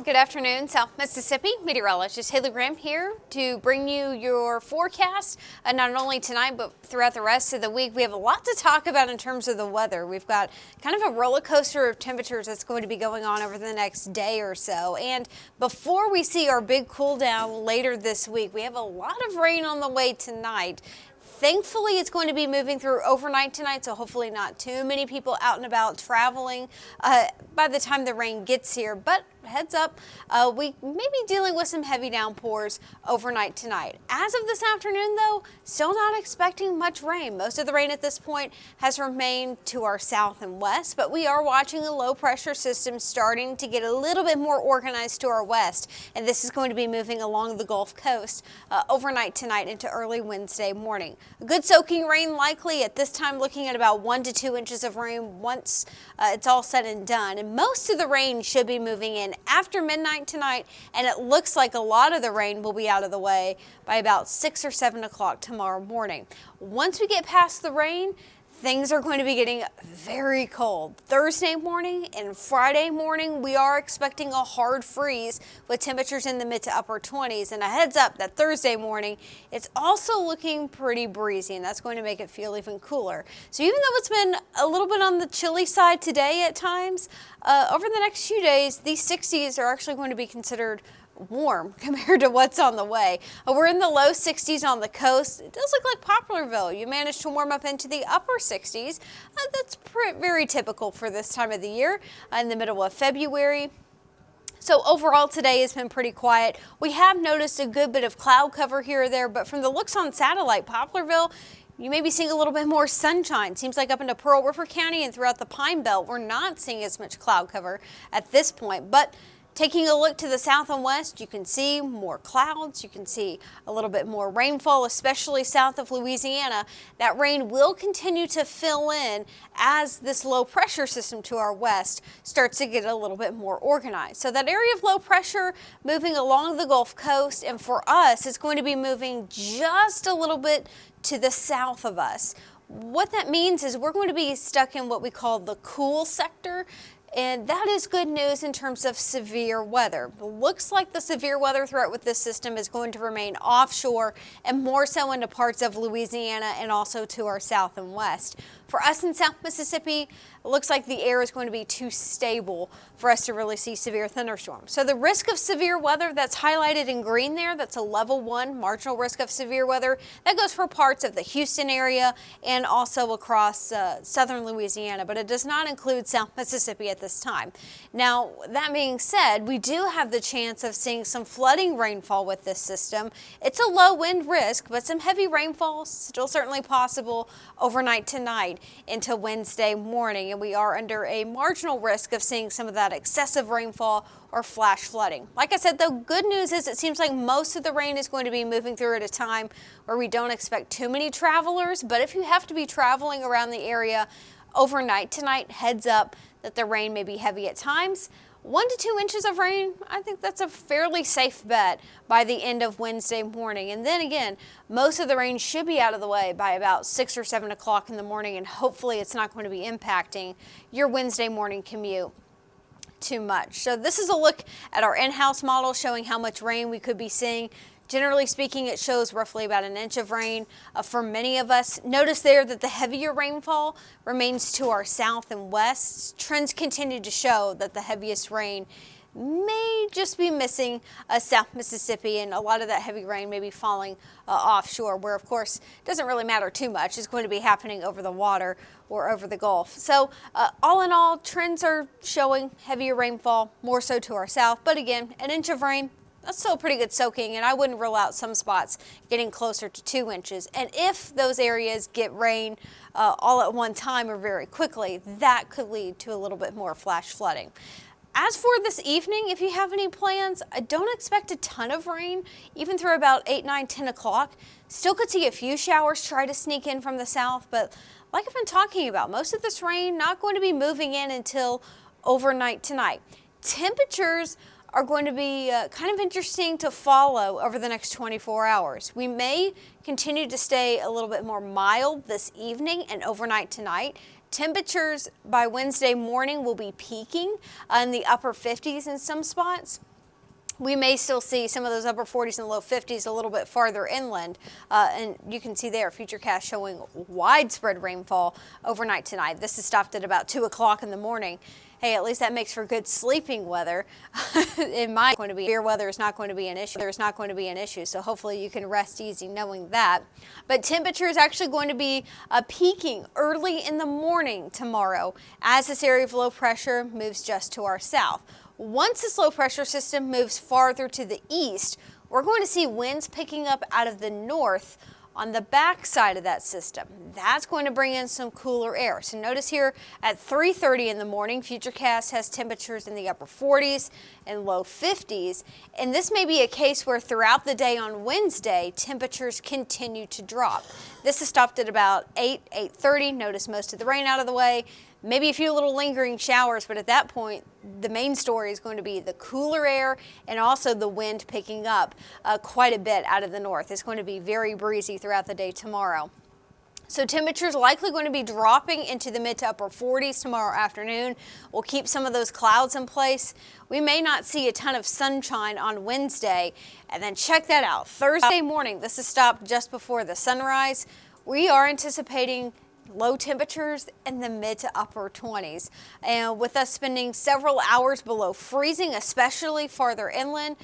Good afternoon, South Mississippi. Meteorologist Taylor Graham here to bring you your forecast, not only tonight but throughout the rest of the week. We have a lot to talk about in terms of the weather. We've got kind of a roller coaster of temperatures that's going to be going on over the next day or so. And before we see our big cool down later this week, we have a lot of rain on the way tonight. Thankfully, it's going to be moving through overnight tonight, so hopefully not too many people out and about traveling by the time the rain gets here. But heads up, we may be dealing with some heavy downpours overnight tonight. As of this afternoon, though, still not expecting much rain. Most of the rain at this point has remained to our south and west, but we are watching a low pressure system starting to get a little bit more organized to our west, and this is going to be moving along the Gulf Coast overnight tonight into early Wednesday morning. Good soaking rain likely at this time, looking at about 1 to 2 inches of rain once it's all said and done, and most of the rain should be moving in after midnight tonight, and it looks like a lot of the rain will be out of the way by about 6 or 7 o'clock tomorrow morning. Once we get past the rain, things are going to be getting very cold. Thursday morning and Friday morning, we are expecting a hard freeze with temperatures in the mid to upper 20s. And a heads up that Thursday morning, it's also looking pretty breezy, and that's going to make it feel even cooler. So even though it's been a little bit on the chilly side today at times, over the next few days, these 60s are actually going to be considered warm compared to what's on the way. We're in the low 60s on the coast. It does look like Poplarville. You managed to warm up into the upper 60s. That's very typical for this time of the year in the middle of February. So overall today has been pretty quiet. We have noticed a good bit of cloud cover here or there, but from the looks on satellite, Poplarville, you may be seeing a little bit more sunshine. Seems like up into Pearl River County and throughout the Pine Belt, we're not seeing as much cloud cover at this point. But taking a look to the south and west, you can see more clouds. You can see a little bit more rainfall, especially south of Louisiana. That rain will continue to fill in as this low pressure system to our west starts to get a little bit more organized. So that area of low pressure moving along the Gulf Coast, and for us, it's going to be moving just a little bit to the south of us. What that means is we're going to be stuck in what we call the cool sector. And that is good news in terms of severe weather. It looks like the severe weather threat with this system is going to remain offshore and more so into parts of Louisiana and also to our south and west. For us in South Mississippi, it looks like the air is going to be too stable for us to really see severe thunderstorms. So the risk of severe weather that's highlighted in green there, that's a level 1 marginal risk of severe weather. That goes for parts of the Houston area and also across southern Louisiana, but it does not include South Mississippi at this time. Now, that being said, we do have the chance of seeing some flooding rainfall with this system. It's a low wind risk, but some heavy rainfall still certainly possible overnight tonight into Wednesday morning, and we are under a marginal risk of seeing some of that excessive rainfall or flash flooding. Like I said, the good news is it seems like most of the rain is going to be moving through at a time where we don't expect too many travelers, but if you have to be traveling around the area overnight tonight, heads up that the rain may be heavy at times. 1 to 2 inches of rain, I think that's a fairly safe bet by the end of Wednesday morning. And then again, most of the rain should be out of the way by about 6 or 7 o'clock in the morning, and hopefully it's not going to be impacting your Wednesday morning commute too much. So this is a look at our in-house model showing how much rain we could be seeing. Generally speaking, it shows roughly about an inch of rain for many of us. Notice there that the heavier rainfall remains to our south and west. Trends continue to show that the heaviest rain may just be missing South Mississippi, and a lot of that heavy rain may be falling offshore, where of course it doesn't really matter too much. It's going to be happening over the water or over the Gulf. So all in all, trends are showing heavier rainfall, more so to our south, but again, an inch of rain, that's still pretty good soaking, and I wouldn't rule out some spots getting closer to 2 inches. And if those areas get rain all at one time or very quickly, that could lead to a little bit more flash flooding. As for this evening, if you have any plans, I don't expect a ton of rain, even through about 8, 9, 10 o'clock. Still could see a few showers try to sneak in from the south, but like I've been talking about, most of this rain not going to be moving in until overnight tonight. Temperatures are going to be kind of interesting to follow over the next 24 hours. We may continue to stay a little bit more mild this evening and overnight tonight. Temperatures by Wednesday morning will be peaking in the upper 50s in some spots. we may still see some of those upper 40s and low 50s a little bit farther inland. And you can see there, Futurecast showing widespread rainfall overnight tonight. This is stopped at about 2 o'clock in the morning. Hey, at least that makes for good sleeping weather. Severe weather is not going to be an issue. There's not going to be an issue, so hopefully you can rest easy knowing that. But temperature is actually going to be peaking early in the morning tomorrow as this area of low pressure moves just to our south. Once this low pressure system moves farther to the east, we're going to see winds picking up out of the north on the back side of that system. That's going to bring in some cooler air. So notice here at 3:30 in the morning, Futurecast has temperatures in the upper 40s and low 50s. And this may be a case where throughout the day on Wednesday, temperatures continue to drop. This is stopped at about 8:30. Notice most of the rain out of the way. Maybe a few little lingering showers, but at that point, the main story is going to be the cooler air and also the wind picking up quite a bit out of the north. It's going to be very breezy throughout the day tomorrow. So temperatures likely going to be dropping into the mid to upper 40s tomorrow afternoon. We'll keep some of those clouds in place. We may not see a ton of sunshine on Wednesday. And then check that out. Thursday morning, this is stopped just before the sunrise. We are anticipating low temperatures in the mid to upper 20s. And with us spending several hours below freezing, especially farther inland,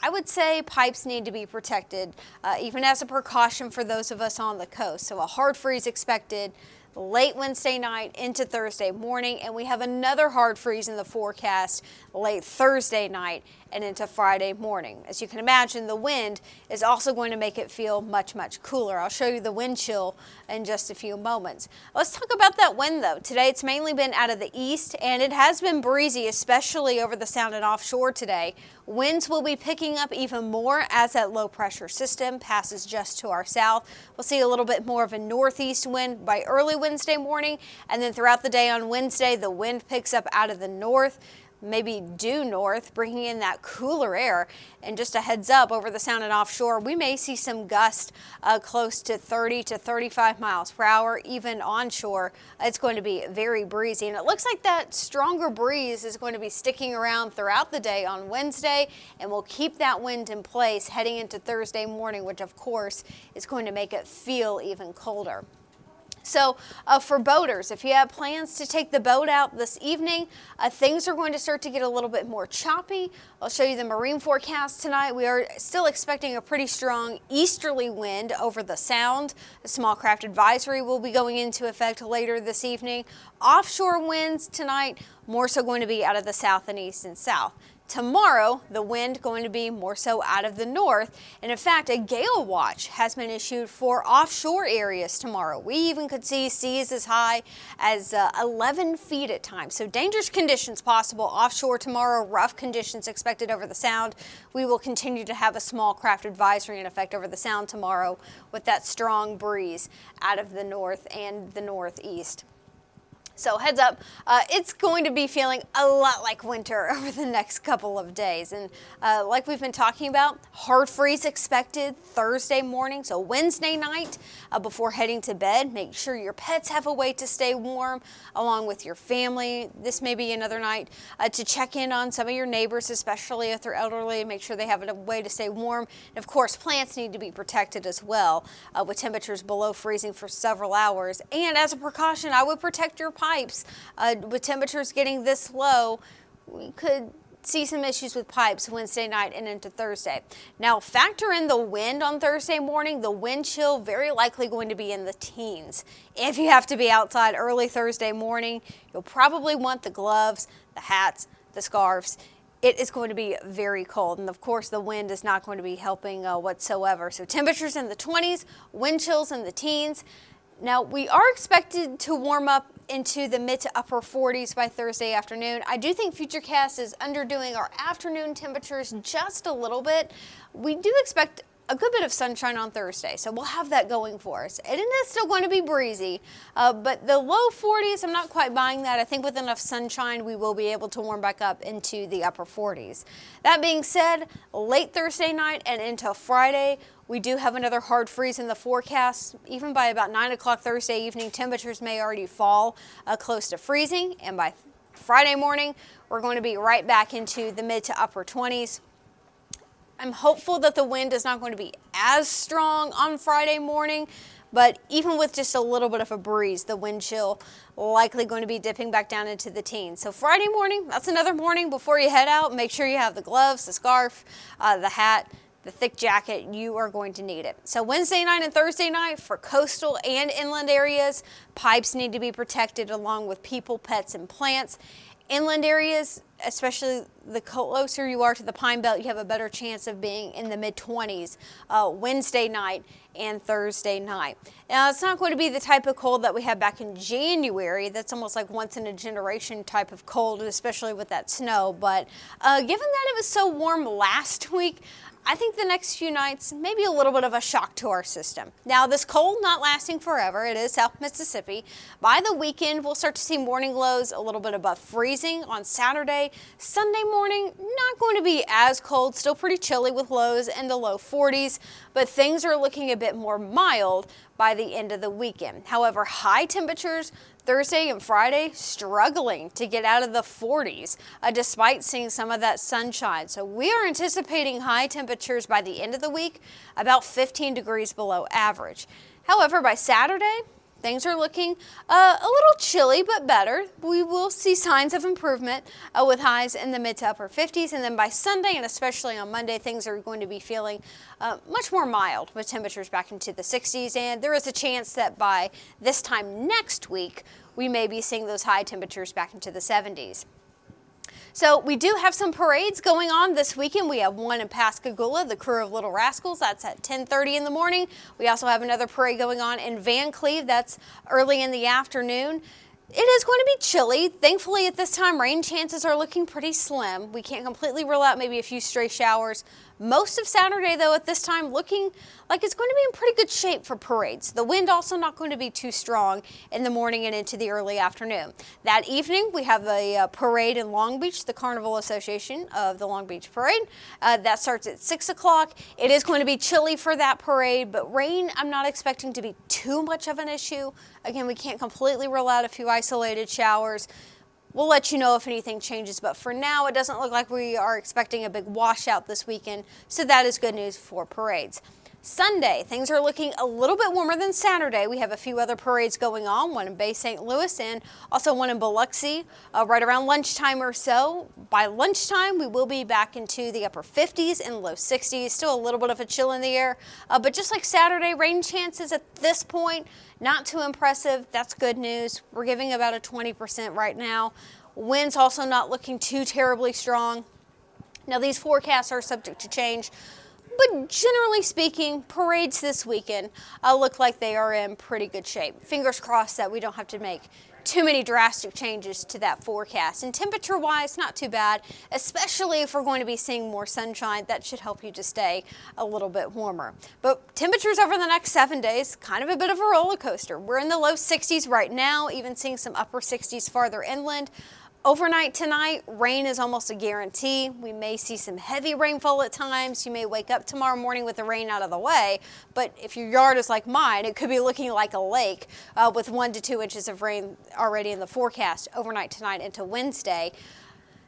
I would say pipes need to be protected, even as a precaution for those of us on the coast. So a hard freeze expected late Wednesday night into Thursday morning, and we have another hard freeze in the forecast late Thursday night and into Friday morning. As you can imagine, the wind is also going to make it feel much, much cooler. I'll show you the wind chill in just a few moments. Let's talk about that wind though. Today it's mainly been out of the east, and it has been breezy, especially over the sound and offshore today. Winds will be picking up even more as that low pressure system passes just to our south. We'll see a little bit more of a northeast wind by early Wednesday morning, and then throughout the day on Wednesday, the wind picks up out of the north, maybe due north, bringing in that cooler air. And just a heads up, over the sound and offshore, we may see some gusts close to 30 to 35 miles per hour, even onshore. It's going to be very breezy, and it looks like that stronger breeze is going to be sticking around throughout the day on Wednesday, and we'll keep that wind in place heading into Thursday morning, which of course is going to make it feel even colder. So for boaters, if you have plans to take the boat out this evening, things are going to start to get a little bit more choppy. I'll show you the marine forecast tonight. We are still expecting a pretty strong easterly wind over the sound. A small craft advisory will be going into effect later this evening. Offshore winds tonight, more so going to be out of the south and east and south. Tomorrow, the wind going to be more so out of the north, and in fact, a gale watch has been issued for offshore areas tomorrow. We even could see seas as high as 11 feet at times, so dangerous conditions possible offshore tomorrow, rough conditions expected over the sound. We will continue to have a small craft advisory in effect over the sound tomorrow with that strong breeze out of the north and the northeast. So heads up, it's going to be feeling a lot like winter over the next couple of days. And like we've been talking about, hard freeze expected Thursday morning. So Wednesday night before heading to bed, make sure your pets have a way to stay warm along with your family. This may be another night to check in on some of your neighbors, especially if they're elderly, and make sure they have a way to stay warm. And of course, plants need to be protected as well with temperatures below freezing for several hours. And as a precaution, I would protect your pipes. With temperatures getting this low, we could see some issues with pipes Wednesday night and into Thursday. Now factor in the wind on Thursday morning. The wind chill very likely going to be in the teens. If you have to be outside early Thursday morning, you'll probably want the gloves, the hats, the scarves. It is going to be very cold, and of course the wind is not going to be helping whatsoever. So temperatures in the 20s, wind chills in the teens. Now, we are expected to warm up into the mid to upper 40s by Thursday afternoon. I do think Futurecast is underdoing our afternoon temperatures just a little bit. We do expect a good bit of sunshine on Thursday, so we'll have that going for us. It is still going to be breezy, but the low 40s, I'm not quite buying that. I think with enough sunshine, we will be able to warm back up into the upper 40s. That being said, late Thursday night and into Friday, we do have another hard freeze in the forecast. Even by about 9 o'clock Thursday evening, temperatures may already fall close to freezing, and by Friday morning, we're going to be right back into the mid to upper 20s. I'm hopeful that the wind is not going to be as strong on Friday morning, but even with just a little bit of a breeze, the wind chill likely going to be dipping back down into the teens. So Friday morning, that's another morning before you head out. Make sure you have the gloves, the scarf, the hat, the thick jacket. You are going to need it. So Wednesday night and Thursday night for coastal and inland areas, pipes need to be protected along with people, pets, and plants. Inland areas, especially the closer you are to the Pine Belt, you have a better chance of being in the mid-20s Wednesday night and Thursday night. Now, it's not going to be the type of cold that we had back in January. That's almost like once in a generation type of cold, especially with that snow. But given that it was so warm last week, I think the next few nights may be a little bit of a shock to our system. Now, this cold not lasting forever. It is South Mississippi. By the weekend, we'll start to see morning lows a little bit above freezing on Saturday. Sunday morning, not going to be as cold, still pretty chilly with lows in the low 40s, but things are looking a bit more mild by the end of the weekend. However, high temperatures Thursday and Friday struggling to get out of the 40s despite seeing some of that sunshine. So we are anticipating high temperatures by the end of the week, about 15 degrees below average. However, by Saturday, things are looking a little chilly, but better. We will see signs of improvement with highs in the mid to upper 50s. And then by Sunday, and especially on Monday, things are going to be feeling much more mild with temperatures back into the 60s. And there is a chance that by this time next week, we may be seeing those high temperatures back into the 70s. So we do have some parades going on this weekend. We have one in Pascagoula, the Crew of Little Rascals. That's at 10:30 in the morning. We also have another parade going on in Van Cleve. That's early in the afternoon. It is going to be chilly. Thankfully, at this time, rain chances are looking pretty slim. We can't completely rule out maybe a few stray showers. Most of Saturday, though, at this time, looking like it's going to be in pretty good shape for parades. The wind also not going to be too strong in the morning and into the early afternoon. That evening, we have a parade in Long Beach, the Carnival Association of the Long Beach Parade. That starts at 6 o'clock. It is going to be chilly for that parade, but rain I'm not expecting to be too much of an issue. Again, we can't completely rule out a few isolated showers. We'll let you know if anything changes, but for now, it doesn't look like we are expecting a big washout this weekend, so that is good news for parades. Sunday, things are looking a little bit warmer than Saturday. We have a few other parades going on, one in Bay St. Louis and also one in Biloxi right around lunchtime or so. By lunchtime, we will be back into the upper 50s and low 60s. Still a little bit of a chill in the air, but just like Saturday, rain chances at this point, not too impressive. That's good news. We're giving about a 20% right now. Winds also not looking too terribly strong. Now, these forecasts are subject to change, but generally speaking, parades this weekend look like they are in pretty good shape. Fingers crossed that we don't have to make too many drastic changes to that forecast. And temperature-wise, not too bad, especially if we're going to be seeing more sunshine. That should help you to stay a little bit warmer. But temperatures over the next 7 days, kind of a bit of a roller coaster. We're in the low 60s right now, even seeing some upper 60s farther inland. Overnight tonight, rain is almost a guarantee. We may see some heavy rainfall at times. You may wake up tomorrow morning with the rain out of the way, but if your yard is like mine, it could be looking like a lake with 1 to 2 inches of rain already in the forecast overnight tonight into Wednesday.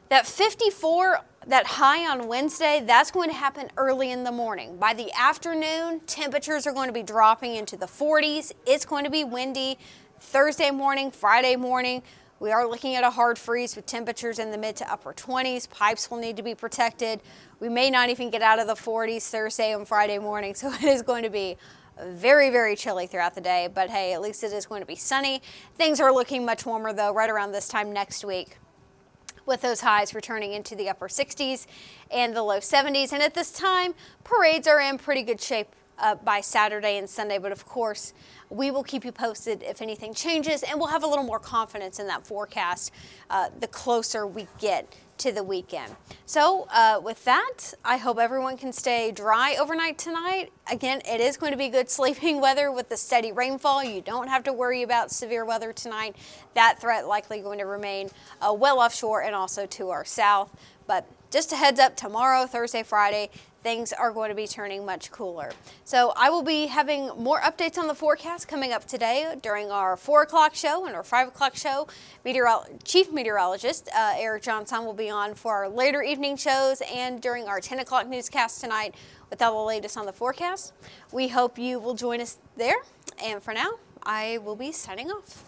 That 54, that high on Wednesday, that's going to happen early in the morning. By the afternoon, temperatures are going to be dropping into the 40s. It's going to be windy Thursday morning, Friday morning. We are looking at a hard freeze with temperatures in the mid to upper 20s. Pipes will need to be protected. We may not even get out of the 40s Thursday and Friday morning, so it is going to be very, very chilly throughout the day. But hey, at least it is going to be sunny. Things are looking much warmer, though, right around this time next week, with those highs returning into the upper 60s and the low 70s. And at this time, parades are in pretty good shape by Saturday and Sunday, but of course, we will keep you posted if anything changes, and we'll have a little more confidence in that forecast the closer we get to the weekend. So with that, I hope everyone can stay dry overnight tonight. Again, it is going to be good sleeping weather with the steady rainfall. You don't have to worry about severe weather tonight. That threat likely going to remain well offshore and also to our south. But just a heads up, tomorrow, Thursday, Friday, things are going to be turning much cooler. So I will be having more updates on the forecast coming up today during our 4 o'clock show and our 5 o'clock show. Chief Meteorologist Eric Johnson will be on for our later evening shows and during our 10 o'clock newscast tonight with all the latest on the forecast. We hope you will join us there. And for now, I will be signing off.